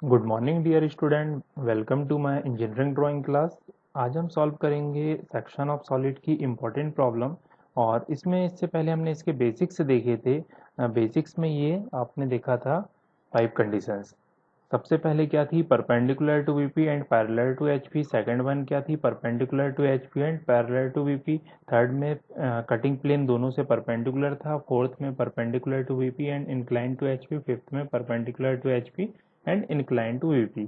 Good morning dear student, welcome to my engineering drawing class. आज हम solve करेंगे section of solid की important problem. और इससे पहले हमने इसके बेसिक्स देखे थे। बेसिक्स में ये आपने देखा था 5 कंडीशंस। सबसे पहले क्या थी? Perpendicular to VP and parallel to HP. Second one क्या थी? Perpendicular to HP and parallel to VP. Third में कटिंग प्लेन दोनों से परपेंडिकुलर था। फोर्थ में perpendicular to VP and incline to HP. Fifth में perpendicular to HP and incline to VP.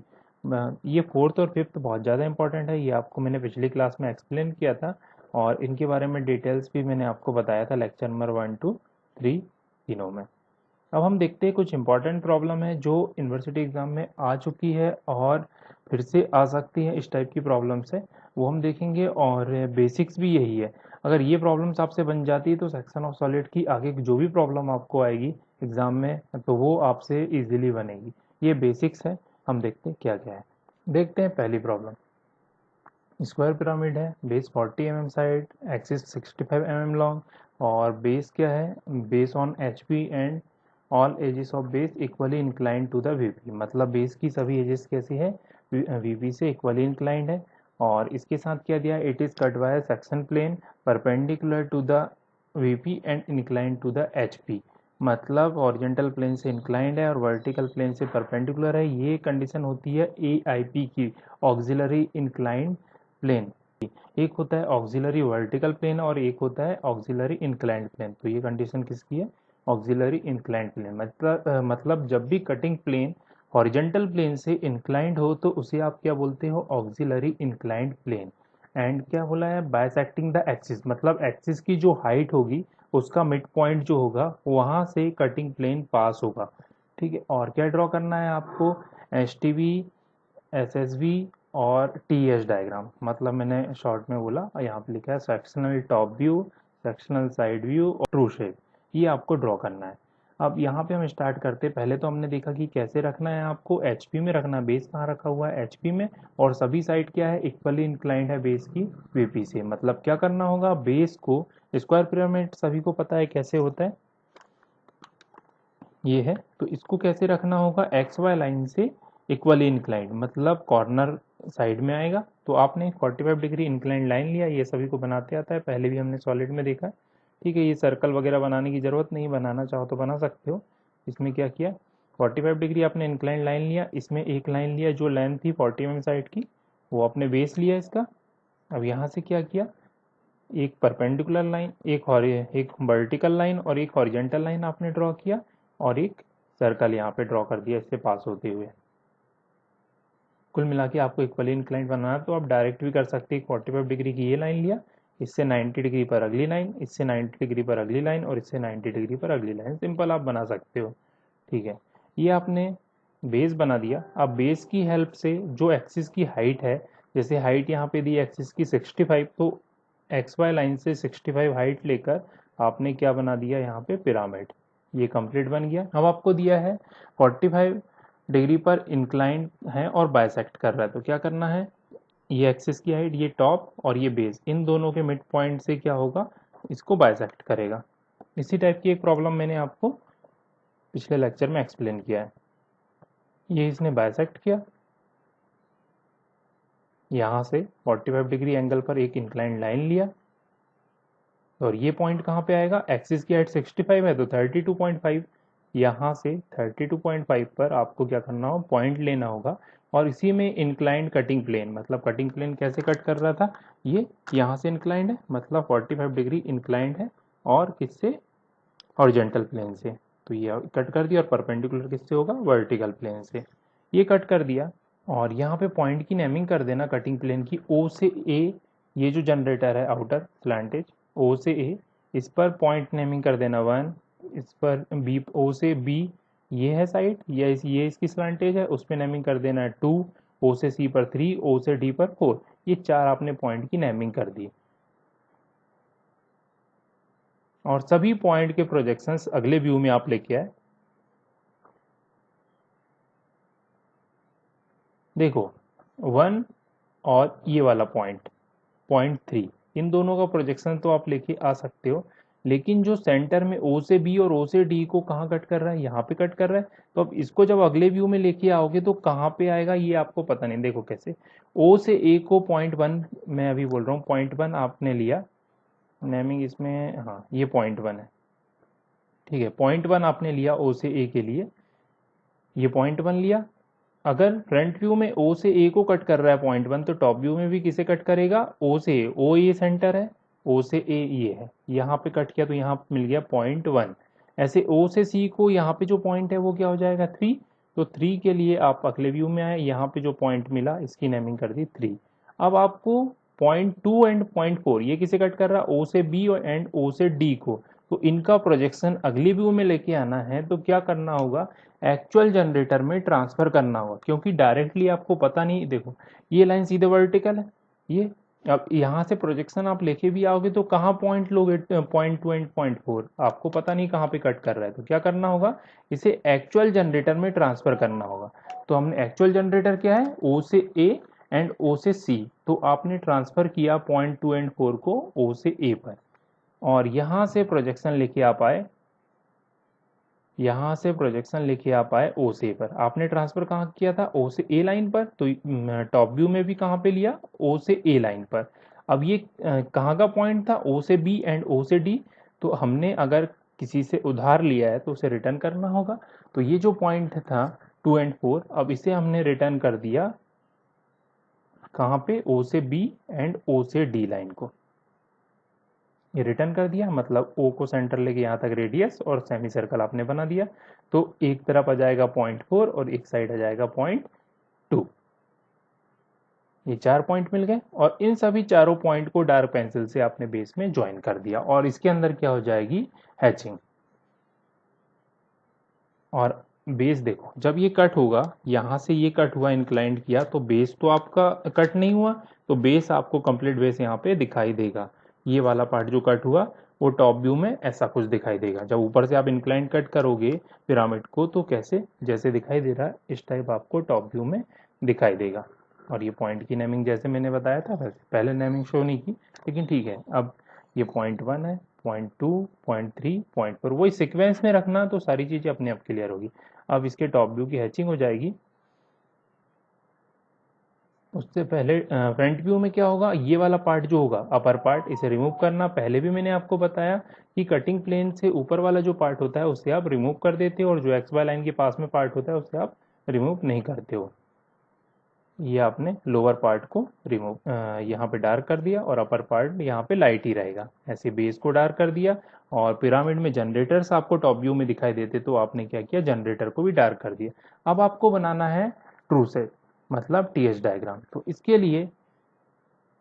ये fourth और फिफ्थ बहुत ज़्यादा इंपॉर्टेंट है, ये आपको मैंने पिछली क्लास में एक्सप्लेन किया था और इनके बारे में डिटेल्स भी मैंने आपको बताया था लेक्चर नंबर 1 2 3 तीनों में। अब हम देखते हैं कुछ इंपॉर्टेंट प्रॉब्लम है जो यूनिवर्सिटी एग्जाम में आ चुकी है और फिर से आ सकती है। इस टाइप की प्रॉब्लम से वो हम देखेंगे और बेसिक्स भी यही है। अगर ये प्रॉब्लम्स आपसे बन जाती है तो सेक्शन ऑफ सॉलिड की आगे जो भी प्रॉब्लम आपको आएगी एग्जाम में तो वो आपसे इजीली बनेगी। ये बेसिक्स है। हम देखते हैं क्या क्या है। देखते हैं पहली प्रॉब्लम। स्क्वायर पिरामिड है, base 40 mm side, axis 65 mm long और बेस क्या है? Base on H P and all edges of base equally inclined to the VP. मतलब बेस की सभी एजेस कैसी है? वीपी से इक्वली इंक्लाइंड है। और इसके साथ क्या दिया? It is cut by section plane perpendicular to the VP and inclined to the HP. मतलब ओरिजेंटल प्लेन से इंक्लाइंड है और वर्टिकल प्लेन से परपेंडिकुलर है। ये कंडीशन होती है एआईपी की, ऑक्सिलरी इंक्लाइंड प्लेन। एक होता है ऑक्सिलरी वर्टिकल प्लेन और एक होता है ऑक्सिलरी इंक्लाइंड प्लेन। तो ये कंडीशन किसकी है? Auxiliary inclined plane. मतलब जब भी कटिंग प्लेन हॉरिजॉन्टल प्लेन से इंक्लाइंड हो तो उसे आप क्या बोलते हो? Auxiliary inclined plane. एंड क्या बोला है? बाइसेक्टिंग द एक्सिस, मतलब एक्सिस की जो हाइट होगी उसका मिड पॉइंट जो होगा वहां से कटिंग प्लेन पास होगा। ठीक है। और क्या ड्रॉ करना है आपको? एस टी वी, एसएसवी और टीएस डायग्राम। मतलब मैंने शॉर्ट में बोला, यहाँ पे लिखा है sectional top view, sectional side view और ट्रू शेप। ये आपको ड्रॉ करना है। अब यहाँ पे हम स्टार्ट करते हैं। पहले तो हमने देखा कि कैसे रखना है आपको। एचपी में रखना है। बेस कहाँ रखा हुआ है? एचपी में। और सभी साइड क्या है? इक्वली इंक्लाइंड है बेस की वीपी से। मतलब क्या करना होगा? बेस को, स्क्वायर पिरामिड सभी को पता है कैसे होता है, ये है। तो इसको कैसे रखना होगा? एक्स वाई लाइन से इक्वली इंक्लाइंड, मतलब कॉर्नर साइड में आएगा। तो आपने 45 डिग्री इंक्लाइंड लाइन लिया। ये सभी को बनाते आता है, पहले भी हमने सॉलिड में देखा है। ठीक है। ये सर्कल वगैरह बनाने की जरूरत नहीं, बनाना चाहो तो बना सकते हो। इसमें क्या किया? 45 डिग्री आपने इंक्लाइंड लाइन लिया। इसमें एक लाइन लिया जो लेंथ थी 40 mm साइड की, वो आपने बेस लिया इसका। अब यहाँ से क्या किया? एक परपेंडिकुलर लाइन, एक वर्टिकल लाइन और एक हॉरिजेंटल लाइन आपने ड्रॉ किया और एक सर्कल यहाँ पे ड्रॉ कर दिया इससे पास होते हुए। कुल मिला के आपको इक्वली इंक्लाइंड बनाना तो आप डायरेक्ट भी कर सकते हैं। 45 डिग्री की ये लाइन लिया, इससे 90 डिग्री पर अगली लाइन, इससे 90 डिग्री पर अगली लाइन और इससे 90 डिग्री पर अगली लाइन। सिंपल आप बना सकते हो। ठीक है। ये आपने बेस बना दिया। अब बेस की हेल्प से जो एक्सिस की हाइट है, जैसे हाइट यहाँ पे दी एक्सिस की 65, तो एक्स वाई लाइन से 65 हाइट लेकर आपने क्या बना दिया? यहाँ पे पिरामिड। ये कंप्लीट बन गया। अब आपको दिया है 45 डिग्री पर इंक्लाइंड है और बाइसेक्ट कर रहा है। तो क्या करना है? ये एक्सिस की हाइट, ये टॉप और ये बेस, इन दोनों के मिड पॉइंट से क्या होगा? इसको बाइसेक्ट करेगा। इसी टाइप की एक प्रॉब्लम मैंने आपको पिछले लेक्चर में एक्सप्लेन किया है। ये इसने बाइसेक्ट किया, यहाँ से 45 डिग्री एंगल पर एक इंक्लाइंड लाइन लिया और ये पॉइंट कहाँ पे आएगा? एक्सिस की हाइट 65 है तो 32.5। यहाँ से 32.5 पर आपको क्या करना हो? पॉइंट लेना होगा। और इसी में इंक्लाइंड कटिंग प्लेन, मतलब कटिंग प्लेन कैसे कट कर रहा था? ये यहाँ से इंक्लाइंड है, मतलब 45 डिग्री इंक्लाइंड है और किससे? हॉरिजेंटल प्लेन से। तो ये कट कर दिया। और परपेंडिकुलर किससे होगा? वर्टिकल प्लेन से। ये कट कर दिया। और यहाँ पे पॉइंट की नेमिंग कर देना कटिंग प्लेन की। ओ से ए, ये जो जनरेटर है आउटर स्लैंटेज, ओ से ए, इस पर पॉइंट नेमिंग कर देना 1। इस पर बी, ओ से बी ये है साइड, ये इसकी स्लैंटेज है, उस पर नेमिंग कर देना है 2। ओ से सी पर 3, ओ से डी पर 4। ये चार आपने पॉइंट की नेमिंग कर दी। और सभी पॉइंट के प्रोजेक्शंस अगले व्यू में आप लेके आए। देखो 1 और ये वाला पॉइंट, पॉइंट 3, इन दोनों का प्रोजेक्शन तो आप लेके आ सकते हो। लेकिन जो सेंटर में ओ से बी और ओ से डी को कहाँ कट कर रहा है, यहाँ पे कट कर रहा है। तो अब इसको जब अगले व्यू में लेके आओगे तो कहाँ पे आएगा ये आपको पता नहीं। देखो कैसे, ओ से ए को .1, मैं अभी बोल रहा हूँ .1 आपने लिया नेमिंग इसमें, हाँ ये .1 है, ठीक है। .1 आपने लिया ओ से ए के लिए, ये .1 लिया। अगर फ्रंट व्यू में ओ से ए को कट कर रहा है .1, तो टॉप व्यू में भी किसे कट करेगा, ओ से ए। ओ ये सेंटर है, ओ से ए ये है, यहाँ पे कट किया तो यहाँ मिल गया .1। ऐसे ओ से सी को यहाँ पे जो पॉइंट है वो क्या हो जाएगा 3। तो 3 के लिए आप अगले व्यू में आए, यहाँ पे जो पॉइंट मिला इसकी नेमिंग कर दी 3। अब आपको .2 एंड .4 ये किसे कट कर रहा है, ओ से बी और एंड ओ से डी को। तो इनका प्रोजेक्शन अगली व्यू में लेके आना है तो क्या करना होगा, एक्चुअल जनरेटर में ट्रांसफर करना होगा, क्योंकि डायरेक्टली आपको पता नहीं। देखो ये लाइन सीधे वर्टिकल है ये, अब यहाँ से प्रोजेक्शन आप लेके भी आओगे तो कहाँ पॉइंट लोगे, .2 एंड .4 आपको पता नहीं कहाँ पे कट कर रहा है। तो क्या करना होगा, इसे एक्चुअल जनरेटर में ट्रांसफर करना होगा। तो हमने एक्चुअल जनरेटर क्या है, ओ से ए एंड ओ से सी, तो आपने ट्रांसफर किया .2 एंड 4 को ओ से ए पर, और यहाँ से प्रोजेक्शन लेके आप आए, यहाँ से प्रोजेक्शन लेके आप आए ओ से पर। आपने ट्रांसफर कहाँ किया था, ओ से ए लाइन पर। तो टॉप व्यू में भी कहाँ पे लिया, ओ से ए लाइन पर। अब ये कहाँ का पॉइंट था, ओ से बी एंड ओ से डी। तो हमने अगर किसी से उधार लिया है तो उसे रिटर्न करना होगा। तो ये जो पॉइंट था 2 एंड 4, अब इसे हमने रिटर्न कर दिया कहाँ पे, ओ से बी एंड ओ से डी लाइन को। ये रिटर्न कर दिया, मतलब ओ को सेंटर लेके यहाँ तक रेडियस और सेमी सर्कल आपने बना दिया। तो एक तरफ आ जाएगा .4 और एक साइड आ जाएगा .2। ये 4 पॉइंट मिल गए, और इन सभी चारों पॉइंट को डार्क पेंसिल से आपने बेस में ज्वाइन कर दिया, और इसके अंदर क्या हो जाएगी, हैचिंग। और बेस देखो, जब ये कट होगा, यहाँ से ये कट हुआ, इंक्लाइंड किया, तो बेस तो आपका कट नहीं हुआ। तो बेस आपको कंप्लीट बेस यहाँ पे दिखाई देगा। ये वाला पार्ट जो कट हुआ वो टॉप व्यू में ऐसा कुछ दिखाई देगा। जब ऊपर से आप इंक्लाइंड कट करोगे पिरामिड को तो कैसे, जैसे दिखाई दे रहा है इस टाइप आपको टॉप व्यू में दिखाई देगा। और ये पॉइंट की नेमिंग जैसे मैंने बताया था वैसे, पहले नेमिंग शो नहीं की, लेकिन ठीक है। अब ये .1 है, .2, .3, .4, वही सिक्वेंस में रखना तो सारी चीज़ें अपने आप क्लियर होगी। अब इसके टॉप व्यू की हैचिंग हो जाएगी। उससे पहले फ्रंट व्यू में क्या होगा, ये वाला पार्ट जो होगा अपर पार्ट, इसे रिमूव करना। पहले भी मैंने आपको बताया कि कटिंग प्लेन से ऊपर वाला जो पार्ट होता है उसे आप रिमूव कर देते हो, और जो एक्स वाई लाइन के पास में पार्ट होता है उसे आप रिमूव नहीं करते हो। ये आपने लोअर पार्ट को रिमूव यहाँ पे डार्क कर दिया, और अपर पार्ट यहाँ पे लाइट ही रहेगा। ऐसे बेस को डार्क कर दिया, और पिरामिड में जनरेटर्स आपको टॉप व्यू में दिखाई देते तो आपने क्या किया, जनरेटर को भी डार्क कर दिया। अब आपको बनाना है ट्रू सेट, मतलब टीएच डायग्राम। तो इसके लिए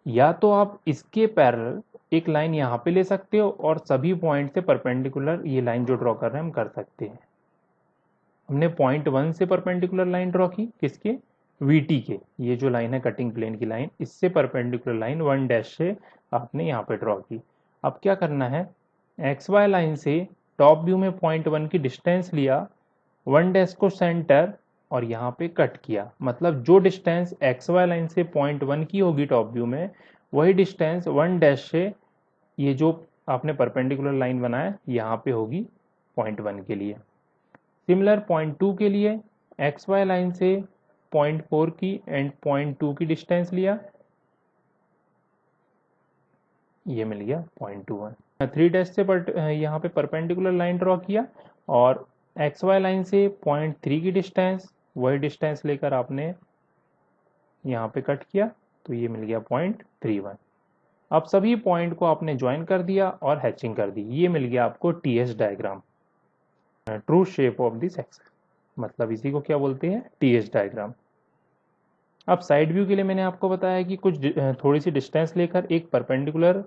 या तो आप इसके पैरेलल एक लाइन यहाँ पे ले सकते हो, और सभी पॉइंट से परपेंडिकुलर ये लाइन जो ड्रॉ कर रहे हैं हम कर सकते हैं। हमने .1 से परपेंडिकुलर लाइन ड्रॉ की, किसके, वीटी के। ये जो लाइन है कटिंग प्लेन की लाइन, इससे परपेंडिकुलर लाइन 1 से आपने यहाँ पे ड्रॉ की। अब क्या करना है, एक्स वाई लाइन से टॉप व्यू में .1 की डिस्टेंस लिया, 1 को सेंटर और यहाँ पे कट किया। मतलब जो डिस्टेंस एक्स वाई लाइन से .1 की होगी टॉप व्यू में, वही डिस्टेंस 1 से ये जो आपने परपेंडिकुलर लाइन बनाया यहाँ पे होगी .1 के लिए। सिमिलर .2 के लिए एक्स वाई लाइन से .4 की एंड .2 की डिस्टेंस लिया, ये मिल गया .21। 3 से यहाँ पे परपेंडिकुलर लाइन ड्रॉ किया, और एक्स वाई लाइन से .3 की डिस्टेंस, वही डिस्टेंस लेकर आपने यहाँ पे कट किया, तो ये मिल गया .31। अब सभी पॉइंट को आपने ज्वाइन कर दिया और हैचिंग कर दी, ये मिल गया आपको TH diagram, true shape of the section. मतलब इसी को क्या बोलते हैं, टीएच डायग्राम। अब साइड व्यू के लिए मैंने आपको बताया कि कुछ थोड़ी सी डिस्टेंस लेकर एक परपेंडिकुलर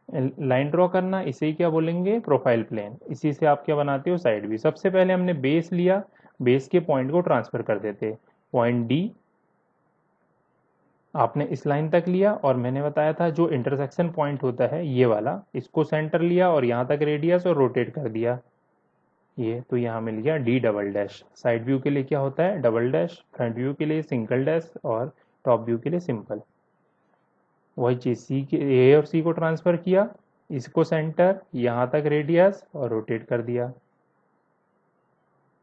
लाइन ड्रॉ करना, इसे ही क्या बोलेंगे, प्रोफाइल प्लेन। इसी से आप क्या बनाते हो, साइड व्यू। सबसे पहले हमने बेस लिया, बेस के पॉइंट को ट्रांसफर कर देते, पॉइंट डी आपने इस लाइन तक लिया, और मैंने बताया था जो इंटरसेक्शन पॉइंट होता है ये वाला, इसको सेंटर लिया और यहाँ तक रेडियस और रोटेट कर दिया ये, तो यहाँ मिल गया D double dash. Side view के लिए क्या होता है, डबल डैश, फ्रंट व्यू के लिए सिंगल डैश, और टॉप व्यू के लिए सिंपल। वही चीज सी के, ए और सी को ट्रांसफर किया, इसको सेंटर, यहाँ तक रेडियस और रोटेट कर दिया।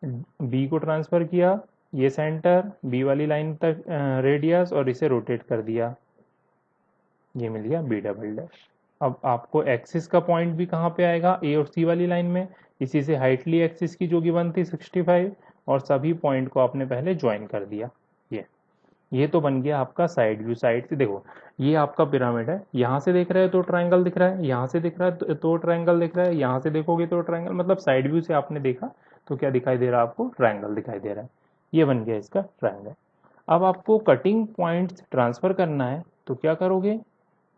बी को ट्रांसफर किया, ये सेंटर, बी वाली लाइन तक रेडियस और इसे रोटेट कर दिया, ये मिल गया बी डबल डैश। अब आपको एक्सिस का पॉइंट भी कहाँ पे आएगा, ए और सी वाली लाइन में। इसी से हाइट ली एक्सिस की जो गिवन थी 65, और सभी पॉइंट को आपने पहले ज्वाइन कर दिया। ये तो बन गया आपका साइड व्यू। साइड से देखो, ये आपका पिरामिड है, यहाँ से देख रहे हो तो ट्रायंगल दिख रहा है, यहाँ से दिख रहा है तो ट्रायंगल दिख रहा है, यहाँ से देखोगे तो ट्रायंगल, मतलब साइड व्यू से आपने देखा तो क्या दिखाई दे रहा है आपको, ट्रायंगल दिखाई दे रहा है। ये बन गया इसका ट्रायंगल। अब आपको कटिंग पॉइंट्स ट्रांसफर करना है तो क्या करोगे,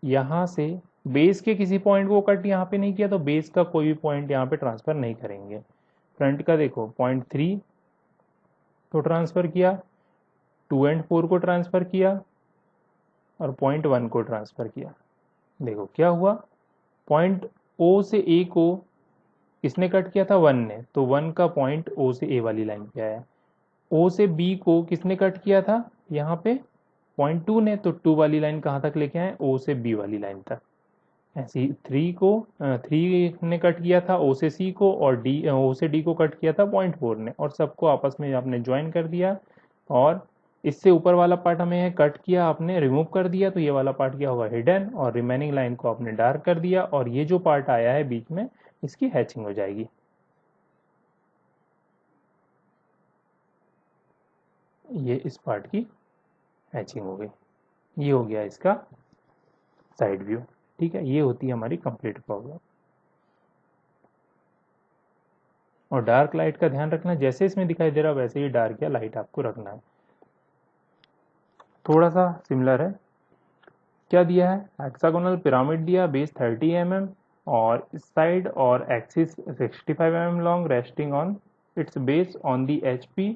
यहाँ से बेस के किसी पॉइंट को कट यहाँ पे नहीं किया तो बेस का कोई भी पॉइंट यहाँ पे ट्रांसफर नहीं करेंगे। फ्रंट का देखो, पॉइंट 3 को ट्रांसफर किया, 2 एंड 4 को ट्रांसफर किया और पॉइंट 1 को ट्रांसफर किया। देखो क्या हुआ, पॉइंट ओ से ए को किसने कट किया था, 1 ने, तो 1 का पॉइंट ओ से ए वाली लाइन पे आया। ओ से बी को किसने कट किया था, यहाँ पे पॉइंट 2 ने, तो 2 वाली लाइन कहाँ तक लेके आए, ओ से बी वाली लाइन तक। ऐसे ही 3 ने कट किया था ओ से सी को, और ओ से डी को कट किया था पॉइंट 4 ने, और सबको आपस में आपने ज्वाइन कर दिया। और इससे ऊपर वाला पार्ट हमें कट किया आपने, रिमूव कर दिया, तो ये वाला पार्ट क्या हुआ, हिडन, और रिमेनिंग लाइन को आपने डार्क कर दिया, और ये जो पार्ट आया है बीच में इसकी हैचिंग हो जाएगी। ये इस पार्ट की हैचिंग हो गई। ये हो गया इसका साइड व्यू। ठीक है, ये होती है हमारी कंप्लीट प्रॉब्लम। और डार्क लाइट का ध्यान रखना, जैसे इसमें दिखाई दे रहा है वैसे ही डार्क या लाइट आपको रखना है। थोड़ा सा सिमिलर है। क्या दिया है, हेक्सागोनल पिरामिड दिया, बेस 30 mm और इस साइड और axis 65 mm long, resting on its base on the HP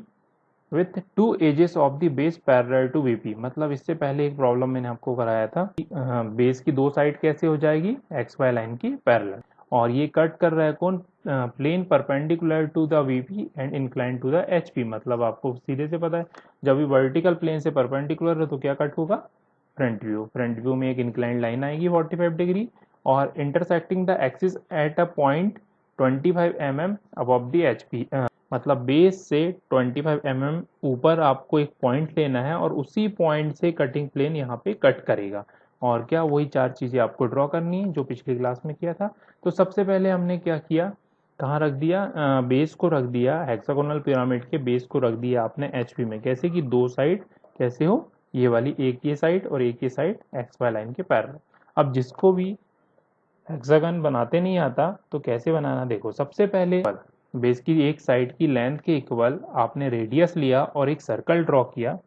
with 2 edges of the base parallel to VP। मतलब इससे पहले एक प्रॉब्लम मैंने आपको कराया था, बेस की दो साइड कैसे हो जाएगी, XY लाइन की पैरेलल, और ये कट कर रहा है कौन, plane perpendicular to the VP and incline to the HP। मतलब आपको सीधे से पता है, जब भी वर्टिकल प्लेन से परपेंडिकुलर है तो क्या कट होगा, फ्रंट व्यू। फ्रंट व्यू में एक इंक्लाइंड लाइन आएगी 45 डिग्री, और intersecting the axis at a point 25 mm above the HP। मतलब बेस से 25 mm ऊपर आपको एक पॉइंट लेना है, और उसी पॉइंट से कटिंग प्लेन यहाँ पे कट करेगा। और क्या, वही चार चीज़ें आपको ड्रॉ करनी है जो पिछली क्लास में किया था। तो सबसे पहले हमने क्या किया, कहाँ रख दिया, बेस को रख दिया, हेक्सागोनल पिरामिड के बेस को रख दिया आपने HP में। कैसे कि दो साइड कैसे हो, ये वाली, एक ये साइड और एक ये साइड XY लाइन के पैरेलल। अब जिसको भी हेक्सागन बनाते नहीं आता तो कैसे बनाना, देखो सबसे पहले बेस की एक साइड की लेंथ के इक्वल आपने रेडियस लिया और एक सर्कल ड्रॉ किया,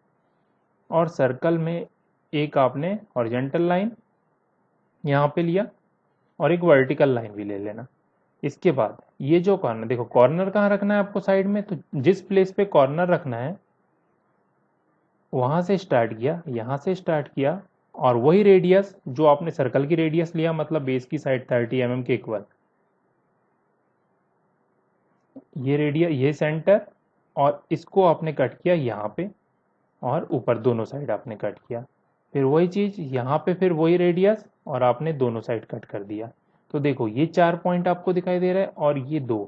और सर्कल में एक आपने हॉरिजॉन्टल लाइन यहाँ पे लिया और एक वर्टिकल लाइन भी ले लेना। इसके बाद ये जो कॉर्नर, देखो कॉर्नर कहाँ रखना है आपको साइड में, तो जिस प्लेस पे कॉर्नर रखना है वहां से स्टार्ट किया, यहाँ से स्टार्ट किया, और वही रेडियस जो आपने सर्कल की रेडियस लिया, मतलब बेस की साइड 30 mm के इक्वल, ये रेडियस, ये सेंटर, और इसको आपने कट किया यहाँ पे, और ऊपर दोनों साइड आपने कट किया। फिर वही चीज यहाँ पे, फिर वही रेडियस, और आपने दोनों साइड कट कर दिया। तो देखो ये 4 पॉइंट आपको दिखाई दे रहा है, और ये 2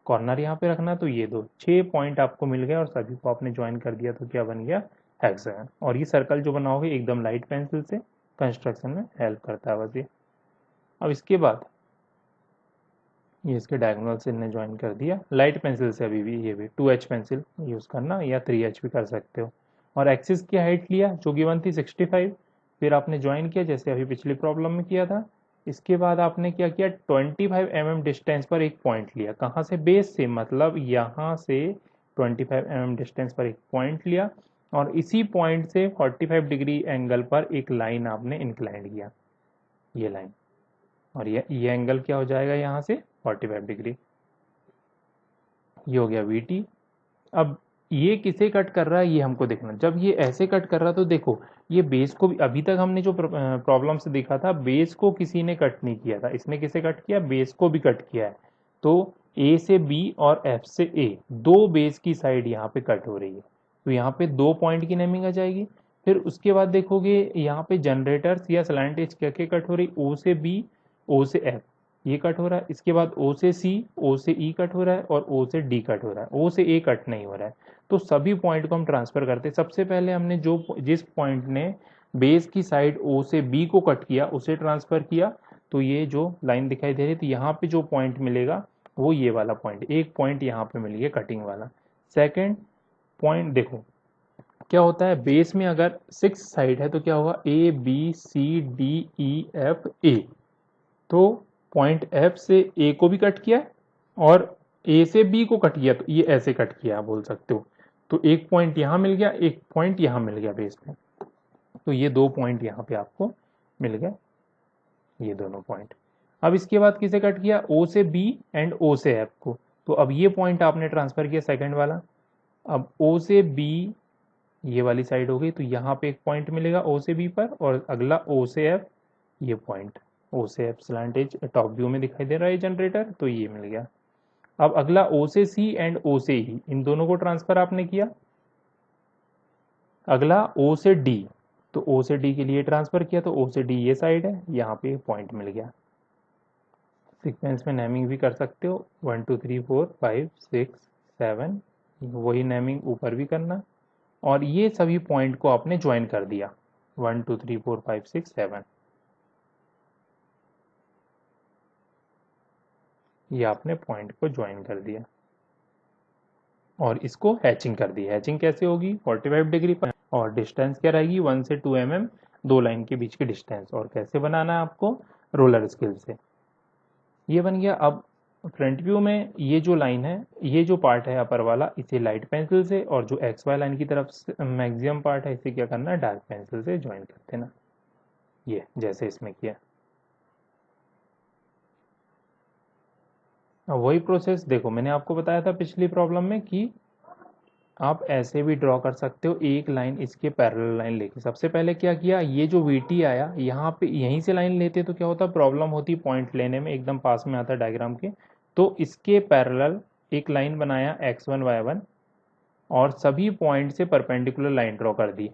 कॉर्नर यहाँ पे रखना, तो ये 2, 6 पॉइंट आपको मिल गए, और सभी को आपने ज्वाइन कर दिया, तो क्या बन गया, हेक्सागन। और ये सर्कल जो बनाओगे एकदम लाइट पेंसिल से, कंस्ट्रक्शन में हेल्प करता है बस ये। अब इसके बाद ये इसके डायगोनल से इन्हें ज्वाइन कर दिया लाइट पेंसिल से। अभी भी ये भी 2H पेंसिल यूज़ करना, या 3H भी कर सकते हो। और एक्सिस की हाइट लिया जो गिवन थी 65, फिर आपने ज्वाइन किया जैसे अभी पिछली प्रॉब्लम में किया था। इसके बाद आपने क्या किया, 25 mm डिस्टेंस पर एक पॉइंट लिया, कहाँ से, बेस से, मतलब यहाँ से 25 mm डिस्टेंस पर एक पॉइंट लिया, और इसी पॉइंट से 45 डिग्री एंगल पर एक लाइन आपने इंक्लाइन किया, ये लाइन, और ये एंगल क्या हो जाएगा यहाँ से 45 डिग्री। ये हो गया VT। अब ये किसे कट कर रहा है ये हमको देखना। जब ये ऐसे कट कर रहा है तो देखो ये बेस को भी, अभी तक हमने जो प्रॉब्लम से देखा था बेस को किसी ने कट नहीं किया था, इसने किसे कट किया, बेस को भी कट किया है। तो A से B और F से A, दो बेस की साइड यहाँ पे कट हो रही है, तो यहाँ पे 2 पॉइंट की नेमिंग आ जाएगी। फिर उसके बाद देखोगे यहाँ पे जनरेटर्स या स्लैंट एज क्या क्या कट हो रही, O से B ओ से एफ ये कट हो रहा है, इसके बाद ओ से सी, ओ से ई कट हो रहा है और ओ से डी कट हो रहा है, ओ से ए कट नहीं हो रहा है। तो सभी पॉइंट को हम ट्रांसफर करते हैं। सबसे पहले हमने जिस पॉइंट ने बेस की साइड ओ से बी को कट किया उसे ट्रांसफर किया, तो ये जो लाइन दिखाई दे रही थी यहाँ पे जो पॉइंट मिलेगा वो ये वाला पॉइंट, एक पॉइंट यहाँ पे मिल गया कटिंग वाला। सेकेंड पॉइंट देखो क्या होता है, बेस में अगर 6 साइड है तो क्या होगा, A B C D E F A, तो पॉइंट एफ से ए को भी कट किया है और ए से बी को कट किया, तो ये ऐसे कट किया बोल सकते हो। तो एक पॉइंट यहाँ मिल गया, एक पॉइंट यहाँ मिल गया बेस में, तो ये 2 पॉइंट यहाँ पे आपको मिल गए, ये दोनों पॉइंट। अब इसके बाद किसे कट किया, ओ से बी एंड ओ से एफ को, तो अब ये पॉइंट आपने ट्रांसफर किया सेकंड वाला। अब ओ से बी ये वाली साइड हो गई, तो यहाँ पे एक पॉइंट मिलेगा ओ से बी पर, और अगला ओ से एफ, ये पॉइंट ओ से F slant edge top view में दिखाई दे रहा है जनरेटर, तो ये मिल गया। अब अगला ओ से सी एंड ओ से ई, इन दोनों को ट्रांसफर आपने किया। अगला ओ से डी, तो ओ से डी के लिए ट्रांसफर किया, तो ओ से डी ये साइड है, यहाँ पे पॉइंट मिल गया। सीक्वेंस में नेमिंग भी कर सकते हो, 1 2 3 4 5 6 7, वही नेमिंग ऊपर भी करना, और ये सभी पॉइंट को आपने ज्वाइन कर दिया, 1 2 3 4 5 6 7, ये आपने पॉइंट को ज्वाइन कर दिया और इसको हैचिंग कर दी। हैचिंग कैसे होगी, 45 डिग्री पर, और डिस्टेंस क्या रहेगी 1 से 2 mm, दो लाइन के बीच की डिस्टेंस। और कैसे बनाना है आपको, रोलर स्केल से। ये बन गया। अब फ्रंट व्यू में ये जो लाइन है, ये जो पार्ट है अपर वाला, इसे लाइट पेंसिल से, और जो एक्स वाई लाइन की तरफ मैक्सिमम पार्ट है इसे क्या करना है, डार्क पेंसिल से ज्वाइन कर देना, ये जैसे इसमें किया। वही प्रोसेस देखो, मैंने आपको बताया था पिछली प्रॉब्लम में कि आप ऐसे भी ड्रॉ कर सकते हो, एक लाइन इसके पैरेलल लाइन लेके। सबसे पहले क्या किया, ये जो VT आया यहाँ पे, यहीं से लाइन लेते तो क्या होता, प्रॉब्लम होती पॉइंट लेने में, एकदम पास में आता डायग्राम के। तो इसके पैरेलल एक लाइन बनाया x1 y1, और सभी पॉइंट से परपेंडिकुलर लाइन ड्रॉ कर दी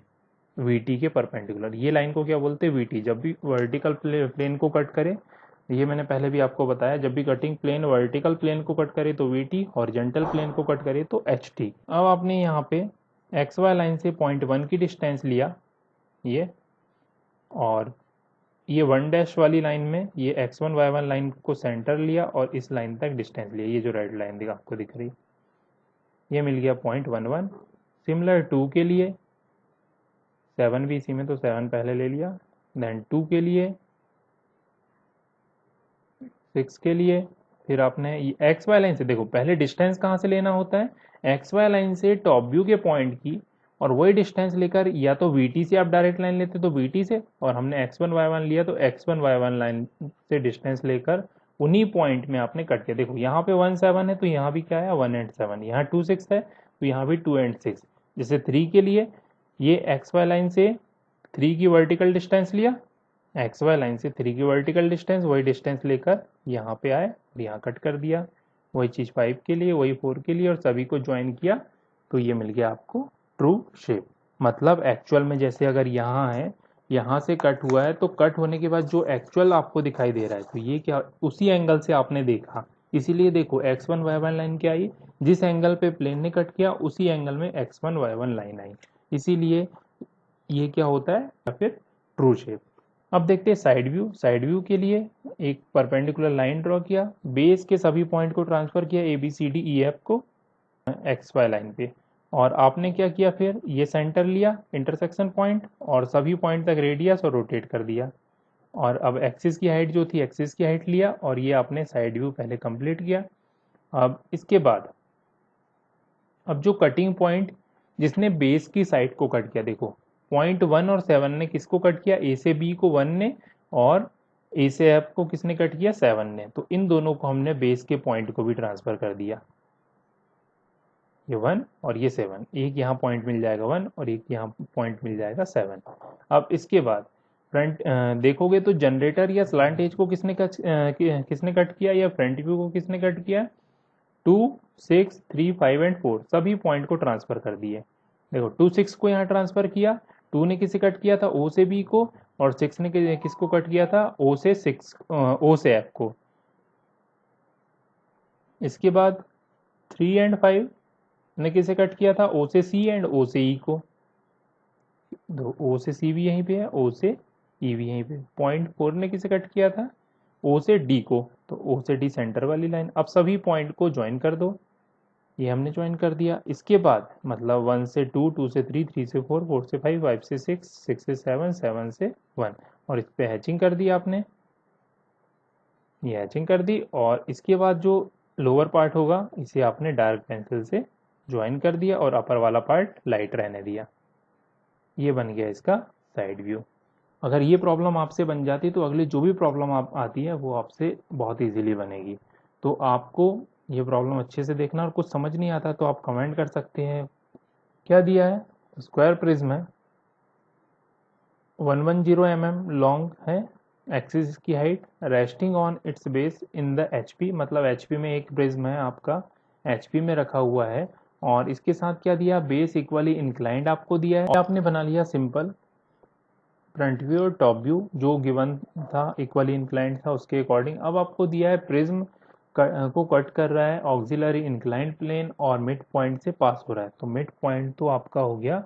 VT के परपेंडिकुलर। ये लाइन को क्या बोलते हैं, VT। जब भी वर्टिकल प्लेन को कट करे, ये मैंने पहले भी आपको बताया, जब भी कटिंग प्लेन वर्टिकल प्लेन को कट करे तो VT, हॉरिजॉन्टल प्लेन को कट करे तो HT। अब आपने यहाँ पे XY लाइन से पॉइंट 1 की डिस्टेंस लिया ये, और ये 1 डैश वाली लाइन में ये x1 y1 लाइन को सेंटर लिया और इस लाइन तक डिस्टेंस लिया, ये जो रेड लाइन दिखा आपको दिख रही, ये मिल गया पॉइंट 1 1। सिमिलर 2 के लिए, 7 भी इसी में, तो 7 पहले ले लिया, देन 2 के लिए, 6 के लिए, फिर आपने एक्स वाई लाइन से, देखो पहले डिस्टेंस कहाँ से लेना होता है, एक्स वाई लाइन से टॉप व्यू के पॉइंट की, और वही डिस्टेंस लेकर या तो VT से आप डायरेक्ट लाइन लेते तो VT से, और हमने x1 y1 लिया तो x1 y1 लाइन से डिस्टेंस लेकर उन्हीं पॉइंट में आपने कट किया। देखो यहाँ पे 1 7 है तो यहाँ भी क्या है 1 एंड 7, यहाँ 2 6 है तो यहाँ भी 2 एंड 6। जैसे 3 के लिए ये XY लाइन से 3 की वर्टिकल डिस्टेंस लिया, XY लाइन से 3 की वर्टिकल डिस्टेंस, वही डिस्टेंस लेकर यहाँ पे आए और यहाँ कट कर दिया। वही चीज़ 5 के लिए, वही 4 के लिए, और सभी को ज्वाइन किया तो ये मिल गया आपको ट्रू शेप। मतलब एक्चुअल में जैसे अगर यहाँ है, यहाँ से कट हुआ है, तो कट होने के बाद जो एक्चुअल आपको दिखाई दे रहा है, तो ये क्या उसी एंगल से आपने देखा। इसीलिए देखो x1 y1 लाइन क्या आई, जिस एंगल पे प्लेन ने कट किया उसी एंगल में x1 y1 लाइन आई, इसीलिए ये क्या होता है या फिर ट्रू शेप। अब देखते हैं साइड व्यू। साइड व्यू के लिए एक परपेंडिकुलर लाइन ड्रॉ किया, बेस के सभी पॉइंट को ट्रांसफर किया ABCDEF को XY लाइन पे, और आपने क्या किया, फिर ये सेंटर लिया इंटरसेक्शन पॉइंट और सभी पॉइंट तक रेडियस और रोटेट कर दिया। और अब एक्सिस की हाइट जो थी, एक्सिस की हाइट लिया, और ये आपने साइड व्यू पहले कंप्लीट किया। अब इसके बाद अब जो कटिंग पॉइंट जिसने बेस की साइड को कट किया, देखो पॉइंट 1 और 7 ने किसको कट किया, ए से बी को 1 ने, और ए से एफ को किसने कट किया, 7 ने। तो इन दोनों को हमने बेस के पॉइंट को भी ट्रांसफर कर दिया, ये 1 और ये 7, एक यहाँ पॉइंट मिल जाएगा 1 और एक यहाँ पॉइंट मिल जाएगा 7। अब इसके बाद फ्रंट देखोगे तो जनरेटर या स्लैंट एज को किसने कट किया, या फ्रंट व्यू को किसने कट किया, 2 6 3 5 एंड 4 सभी पॉइंट को ट्रांसफर कर दिए। देखो 2 6 को यहाँ ट्रांसफर किया, 2 ने किसे कट किया था, ओ से बी को, और 6 ने किसको कट किया था, ओ से एफ को। इसके बाद 3 एंड 5 ने किसे कट किया था, ओ से सी एंड ओ से ई को। ओ से सी भी यहीं पे है, ओ से ई भी यहीं पे। 0.4 ने किसे कट किया था, ओ से डी को, तो ओ से डी सेंटर वाली लाइन। अब सभी पॉइंट को ज्वाइन कर दो, ये हमने ज्वाइन कर दिया। इसके बाद मतलब 1 से 2, 2 से 3, 3 से 4, 4 से 5, 5 से 6, 6 से 7, 7 से 1, और इस पे हैचिंग कर दी आपने, ये हैचिंग कर दी। और इसके बाद जो लोअर पार्ट होगा इसे आपने डार्क पेंसिल से ज्वाइन कर दिया और अपर वाला पार्ट लाइट रहने दिया। ये बन गया इसका साइड व्यू। अगर ये प्रॉब्लम आपसे बन जाती तो अगली जो भी प्रॉब्लम आप आती है वो आपसे बहुत इजीली बनेगी। तो आपको ये प्रॉब्लम अच्छे से देखना, और कुछ समझ नहीं आता तो आप कमेंट कर सकते हैं। क्या दिया है, स्क्वायर प्रिज्म है, 110 mm लॉन्ग है, एक्सिस की height, resting on its base in the HP, मतलब एचपी में एक प्रिज्म है आपका, एचपी में रखा हुआ है। और इसके साथ क्या दिया, बेस इक्वली इंक्लाइंड आपको दिया है। आपने बना लिया सिंपल फ्रंट व्यू और टॉप व्यू, जो गिवन था इक्वली इंक्लाइंड था उसके अकॉर्डिंग। अब आपको दिया है प्रिज्म को कट कर रहा है ऑक्सिलरी इंक्लाइंड प्लेन और मिड पॉइंट से पास हो रहा है। तो मिड पॉइंट तो आपका हो गया,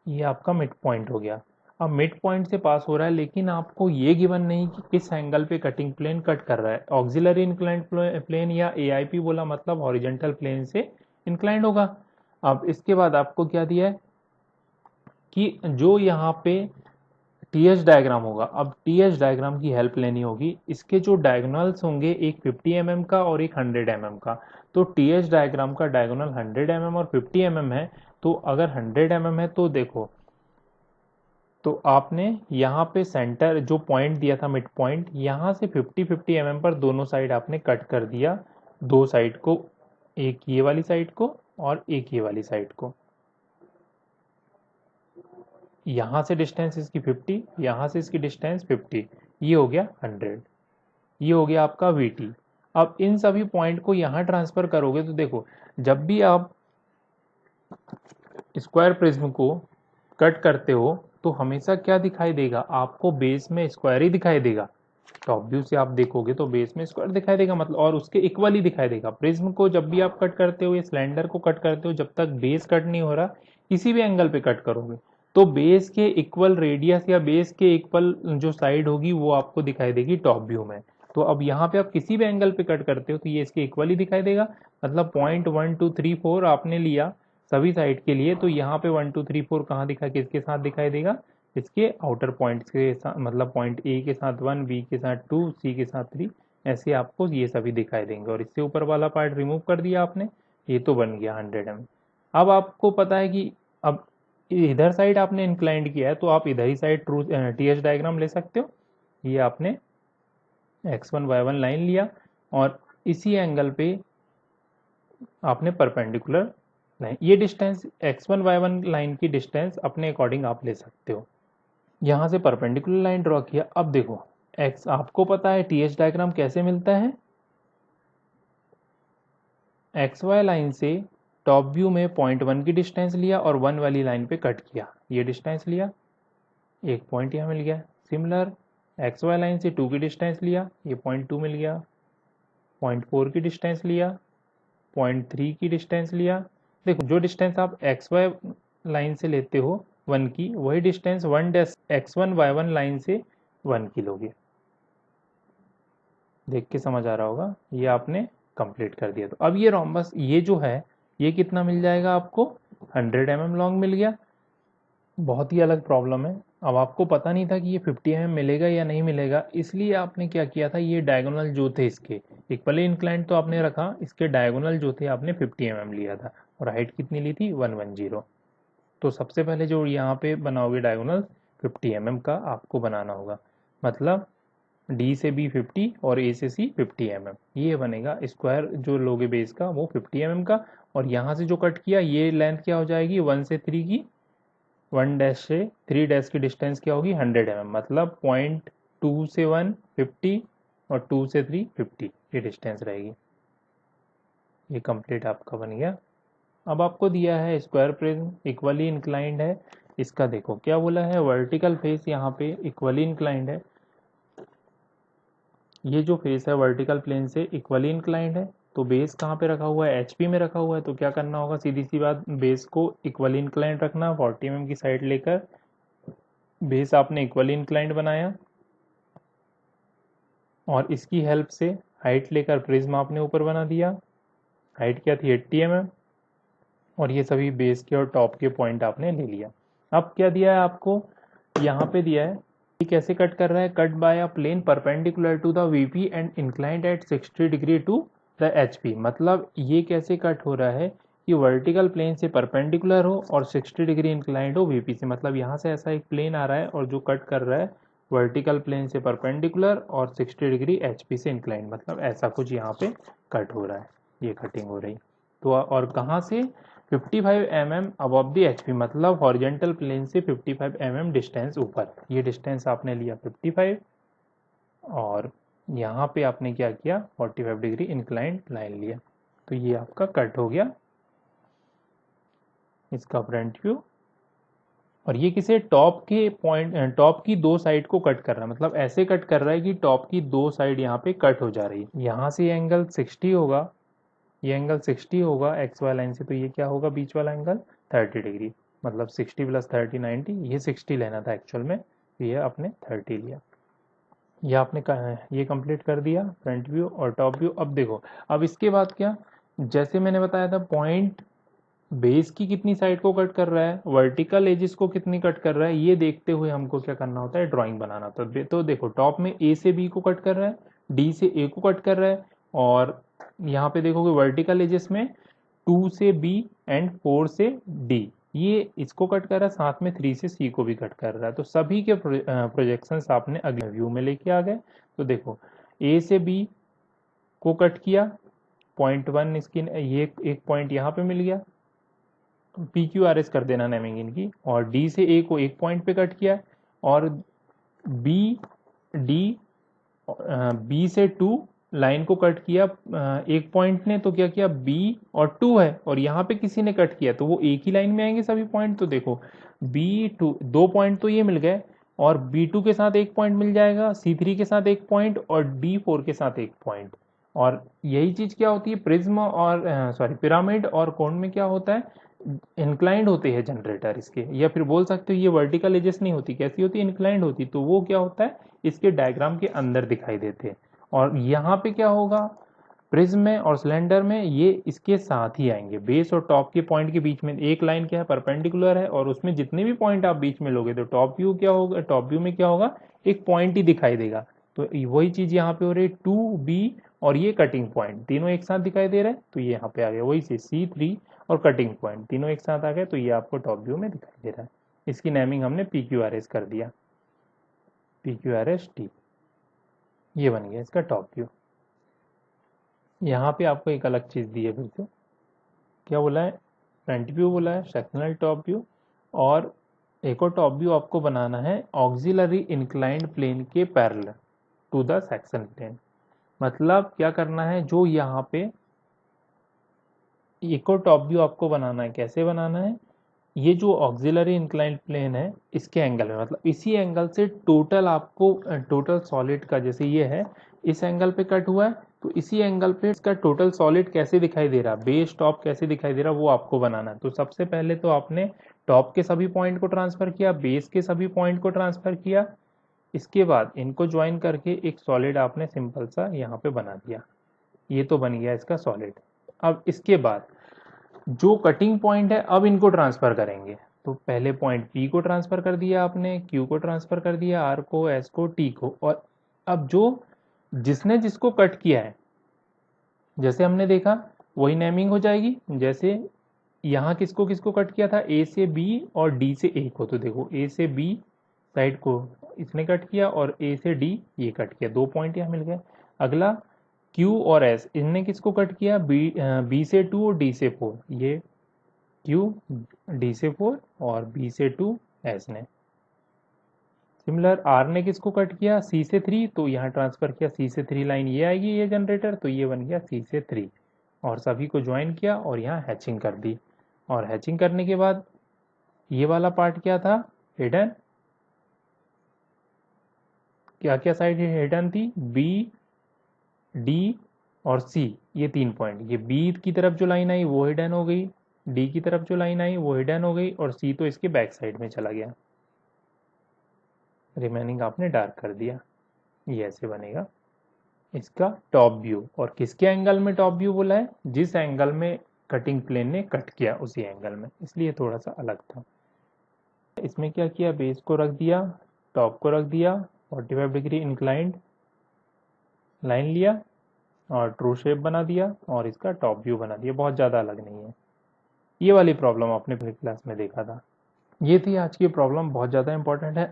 ये आपका मिड पॉइंट हो गया। अब मिड पॉइंट से पास हो रहा है, लेकिन आपको ये गिवन नहीं कि किस एंगल पे कटिंग प्लेन कट कर रहा है। ऑक्सिलरी इंक्लाइंड प्लेन या एआईपी बोला मतलब हॉरिजेंटल प्लेन से इंक्लाइंड होगा। अब इसके बाद आपको क्या दिया है कि जो यहाँ पे टीएच डायग्राम होगा, अब टीएच डायग्राम की हेल्प लेनी होगी। इसके जो डायगोनल्स होंगे, एक 50 mm का और एक 100 mm का। तो टीएच डायग्राम का डायगोनल 100 mm और 50 mm है। तो अगर 100 mm है तो देखो, तो आपने यहाँ पे सेंटर जो पॉइंट दिया था मिड पॉइंट, यहाँ से 50-50 mm पर दोनों साइड आपने कट कर दिया, दो साइड को, एक ये वाली साइड को और एक ये वाली साइड को। यहाँ से डिस्टेंस इसकी 50, यहाँ से इसकी डिस्टेंस 50, ये हो गया 100, ये हो गया आपका VT। अब इन सभी पॉइंट को यहाँ ट्रांसफर करोगे तो देखो, जब भी आप स्क्वायर प्रिज्म को कट करते हो तो हमेशा क्या दिखाई देगा आपको, बेस में स्क्वायर ही दिखाई देगा। टॉप व्यू से आप देखोगे तो बेस में स्क्वायर दिखाई देगा, मतलब और उसके इक्वली दिखाई देगा। प्रिज्म को जब भी आप कट करते हो या सिलेंडर को कट करते हो, जब तक बेस कट नहीं हो रहा, किसी भी एंगल पे कट करोगे तो बेस के इक्वल रेडियस या बेस के इक्वल जो साइड होगी वो आपको दिखाई देगी टॉप व्यू में। तो अब यहाँ पे आप किसी भी एंगल पे कट करते हो तो ये इसके इक्वली दिखाई देगा। मतलब पॉइंट 1 2 3 4 आपने लिया सभी साइड के लिए, तो यहाँ पे 1 2 3 4 कहाँ दिखा, किसके साथ दिखाई देगा, इसके आउटर पॉइंट्स के साथ, मतलब पॉइंट ए के साथ 1, बी के साथ 2, सी के साथ 3, ऐसे आपको ये सभी दिखाई देंगे। और इससे ऊपर वाला पार्ट रिमूव कर दिया आपने, ये तो बन गया 100 mm। अब आपको पता है कि अब इधर साइड आपने इंक्लाइंड किया है तो आप इधर ही साइड ट्रू टीएच डायग्राम ले सकते हो। ये आपने x1 y1 लाइन लिया और इसी एंगल पे आपने परपेंडिकुलर लाइन, ये डिस्टेंस x1 y1 लाइन की डिस्टेंस अपने अकॉर्डिंग आप ले सकते हो। यहाँ से परपेंडिकुलर लाइन ड्रॉ किया। अब देखो x, आपको पता है टीएच डायग्राम कैसे मिलता है, एक्स वाई लाइन से टॉप व्यू में पॉइंट 1 की डिस्टेंस लिया और 1 वाली लाइन पे कट किया, ये डिस्टेंस लिया, एक पॉइंट यहाँ मिल गया। सिमिलर एक्स वाई लाइन से 2 की डिस्टेंस लिया, ये पॉइंट 2 मिल गया। पॉइंट 4 की डिस्टेंस लिया, पॉइंट 3 की डिस्टेंस लिया। देखो जो डिस्टेंस आप एक्स वाई लाइन से लेते हो 1 की, वही डिस्टेंस 1 x1 y1 लाइन से 1 की लोगे। देख के समझ आ रहा होगा, ये आपने कंप्लीट कर दिया। तो अब ये रोम्बस ये जो है ये कितना मिल जाएगा आपको, 100 mm लॉन्ग मिल गया। बहुत ही अलग प्रॉब्लम है। अब आपको पता नहीं था कि ये 50 mm मिलेगा या नहीं मिलेगा, इसलिए आपने क्या किया था, ये डायगोनल जो थे इसके इक्वली इंक्लाइंड तो आपने रखा, इसके डायगोनल जो थे आपने 50 mm लिया था और हाइट कितनी ली थी, 110। तो सबसे पहले जो यहाँ पे बनाओगे डायगोनल 50 mm का आपको बनाना होगा, मतलब डी से बी 50 और ए से सी 50 mm, ये बनेगा स्क्वायर जो लोगे बेस का वो 50 mm का। और यहाँ से जो कट किया ये लेंथ क्या हो जाएगी, 1 से 3 की, 1 डैश से 3 डैश की डिस्टेंस क्या होगी, 100 mm, मतलब पॉइंट 2 से 1 50 और 2 से 3 50, ये डिस्टेंस रहेगी। ये कंप्लीट आपका बन गया। अब आपको दिया है स्क्वायर प्रिज्म इक्वली इंक्लाइंड है, इसका देखो क्या बोला है, वर्टिकल फेस यहाँ पे इक्वली इंक्लाइंड है, ये जो फेस है वर्टिकल प्लेन से इक्वली इंक्लाइंड है। तो बेस कहाँ पे रखा हुआ है, एचपी में रखा हुआ है। तो क्या करना होगा, सीधी सी बात, बेस को इक्वली इंक्लाइंड रखना, 40 mm की साइड लेकर बेस आपने इक्वली इंक्लाइंड बनाया और इसकी हेल्प से हाइट लेकर प्रिज्म आपने ऊपर बना दिया। हाइट क्या थी, 80 mm, और ये सभी बेस के और टॉप के पॉइंट आपने ले लिया। अब क्या दिया है आपको, यहाँ पे दिया है ये कैसे कट कर रहा है, cut by a plane perpendicular to the VP and inclined at 60 degree to the HP. मतलब ये कैसे कट हो रहा है कि वर्टिकल प्लेन से परपेंडिकुलर हो और 60 डिग्री इंक्लाइंड हो वीपी से। मतलब यहाँ से ऐसा एक प्लेन आ रहा है और जो कट कर रहा है वर्टिकल प्लेन से परपेंडिकुलर और 60 डिग्री एचपी से इंक्लाइंड, मतलब ऐसा कुछ यहाँ पे कट हो रहा है, ये कटिंग हो रही। तो और कहाँ से, 55 mm अबव द एचपी, मतलब हॉरिजेंटल प्लेन से 55 mm डिस्टेंस ऊपर। ये डिस्टेंस आपने लिया 55 और यहाँ पे आपने क्या किया, 45 डिग्री इंक्लाइंड लाइन लिया। तो ये आपका कट हो गया इसका फ्रंट व्यू। और ये किसे, टॉप के पॉइंट, टॉप की दो साइड को कट कर रहा है, मतलब ऐसे कट कर रहा है कि टॉप की दो साइड यहाँ पे कट हो जा रही है। यहाँ से एंगल 60 होगा, ये एंगल 60 होगा एक्स वाई लाइन से, तो ये क्या होगा बीच वाला एंगल 30 डिग्री, मतलब 60 + 30 90। ये 60 लेना था एक्चुअल में, तो ये आपने 30 लिया। ये आपने ये कंप्लीट कर दिया फ्रंट व्यू और टॉप व्यू। अब देखो, अब इसके बाद क्या, जैसे मैंने बताया था पॉइंट बेस की कितनी साइड को कट कर रहा है, वर्टिकल एजिस को कितनी कट कर रहा है, ये देखते हुए हमको क्या करना होता है, ड्राइंग बनाना होता है। तो देखो टॉप में ए से बी को कट कर रहा है, डी से ए को कट कर रहा है, और यहाँ पे देखोगे वर्टिकल एजिस में 2 से बी एंड 4 से डी, ये इसको कट कर रहा है, साथ में 3 से सी को भी कट कर रहा है। तो सभी के प्रोजेक्शंस आपने अगले व्यू में लेके आ गए। तो देखो ए से बी को कट किया, पॉइंट 1 इसकी, ये एक पॉइंट यहाँ पे मिल गया, पी क्यू आर एस कर देना नेमिंग इनकी, और डी से ए को एक पॉइंट पे कट किया, और बी डी बी से 2 लाइन को कट किया एक पॉइंट ने, तो क्या किया, बी और 2 है और यहाँ पे किसी ने कट किया, तो वो एक ही लाइन में आएंगे सभी पॉइंट। तो देखो B2 दो पॉइंट तो ये मिल गए, और B2 के साथ एक पॉइंट मिल जाएगा, C3 के साथ एक पॉइंट और D4 के साथ एक पॉइंट। और यही चीज क्या होती है प्रिज्म और सॉरी पिरामिड और कोन में क्या होता है, इंक्लाइंड होते हैं जनरेटर इसके, या फिर बोल सकते हो ये वर्टिकल एजेस नहीं होती, कैसी होती है, इंक्लाइंड होती। तो वो क्या होता है, इसके डायग्राम के अंदर दिखाई देते हैं। और यहाँ पे क्या होगा, प्रिज्म में और सिलेंडर में ये इसके साथ ही आएंगे, बेस और टॉप के पॉइंट के बीच में एक लाइन क्या है, परपेंडिकुलर है, और उसमें जितने भी पॉइंट आप बीच में लोगे तो टॉप व्यू क्या होगा, टॉप व्यू में क्या होगा, एक पॉइंट ही दिखाई देगा। तो वही चीज यहाँ पे हो रही है, 2B और ये कटिंग पॉइंट तीनों एक साथ दिखाई दे रहा है, तो ये यहाँ पे आ गया वही से C3 और कटिंग पॉइंट तीनों एक साथ आ गए, तो ये आपको टॉप व्यू में दिखाई दे रहा है। इसकी नेमिंग हमने PQRS कर दिया, PQRST, ये बन गया इसका टॉप व्यू। यहाँ पे आपको एक अलग चीज दी है फिर से, क्या बोला है, फ्रंट व्यू बोला है, सेक्शनल टॉप व्यू, और एक और टॉप व्यू आपको बनाना है ऑक्सिलरी इंक्लाइंड प्लेन के parallel to the section plane. मतलब क्या करना है, जो यहाँ पे एक और टॉप व्यू आपको बनाना है, कैसे बनाना है, ये जो ऑक्सिलरी इंक्लाइंड प्लेन है इसके एंगल में, मतलब इसी एंगल से टोटल आपको, टोटल सॉलिड का, जैसे ये है इस एंगल पे कट हुआ है, तो इसी एंगल पे इसका टोटल सॉलिड कैसे दिखाई दे रहा, बेस टॉप कैसे दिखाई दे रहा, वो आपको बनाना है। तो सबसे पहले तो आपने टॉप के सभी पॉइंट को ट्रांसफर किया, बेस के सभी पॉइंट को ट्रांसफर किया, इसके बाद इनको ज्वाइन करके एक सॉलिड आपने सिंपल सा यहाँ पे बना दिया, ये तो बन गया इसका सॉलिड। अब इसके बाद जो कटिंग पॉइंट है अब इनको ट्रांसफर करेंगे। तो पहले पॉइंट P को ट्रांसफर कर दिया आपने, Q को ट्रांसफर कर दिया, R को, S को, T को, और अब जो जिसने जिसको कट किया है, जैसे हमने देखा वही नेमिंग हो जाएगी। जैसे यहाँ किसको किसको कट किया था, A से B और D से A को, तो देखो A से B साइड को इसने कट किया और A से D ये कट किया, दो पॉइंट यहाँ मिल गए। अगला Q और S, इनने किसको कट किया, B से 2 और D से 4, ये Q D से 4 और B से 2 S ने। सिमिलर R ने किसको कट किया, C से 3, तो यहाँ ट्रांसफर किया C से 3 लाइन ये आएगी ये जनरेटर, तो ये बन गया C से 3, और सभी को ज्वाइन किया और यहाँ हैचिंग कर दी। और हैचिंग करने के बाद ये वाला पार्ट क्या था, हिडन, क्या क्या साइड हिडन थी, बी, डी और सी, ये 3 पॉइंट। ये बी की तरफ जो लाइन आई वो हिडन हो गई, डी की तरफ जो लाइन आई वो हिडन हो गई, और सी तो इसके बैक साइड में चला गया, रिमेनिंग आपने डार्क कर दिया। ये ऐसे बनेगा इसका टॉप व्यू। और किसके एंगल में टॉप व्यू बोला है, जिस एंगल में कटिंग प्लेन ने कट किया उसी एंगल में, इसलिए थोड़ा सा अलग था। इसमें क्या किया, बेस को रख दिया, टॉप को रख दिया, 45 डिग्री इंक्लाइंड लाइन लिया और ट्रू शेप बना दिया और इसका टॉप व्यू बना दिया, बहुत ज़्यादा अलग नहीं है। ये वाली प्रॉब्लम आपने पिछली क्लास में देखा था। ये थी आज की प्रॉब्लम, बहुत ज़्यादा इंपॉर्टेंट है।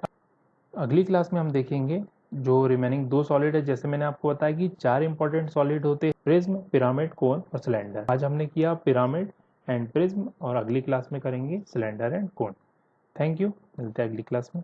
अगली क्लास में हम देखेंगे जो रिमेनिंग 2 सॉलिड है। जैसे मैंने आपको बताया कि 4 इंपॉर्टेंट सॉलिड होते हैं, प्रिज्म, पिरामिड, कोन और सिलेंडर। आज हमने किया पिरामिड एंड प्रिज्म और अगली क्लास में करेंगे cylinder and cone. Thank you, मिलते हैं अगली क्लास में।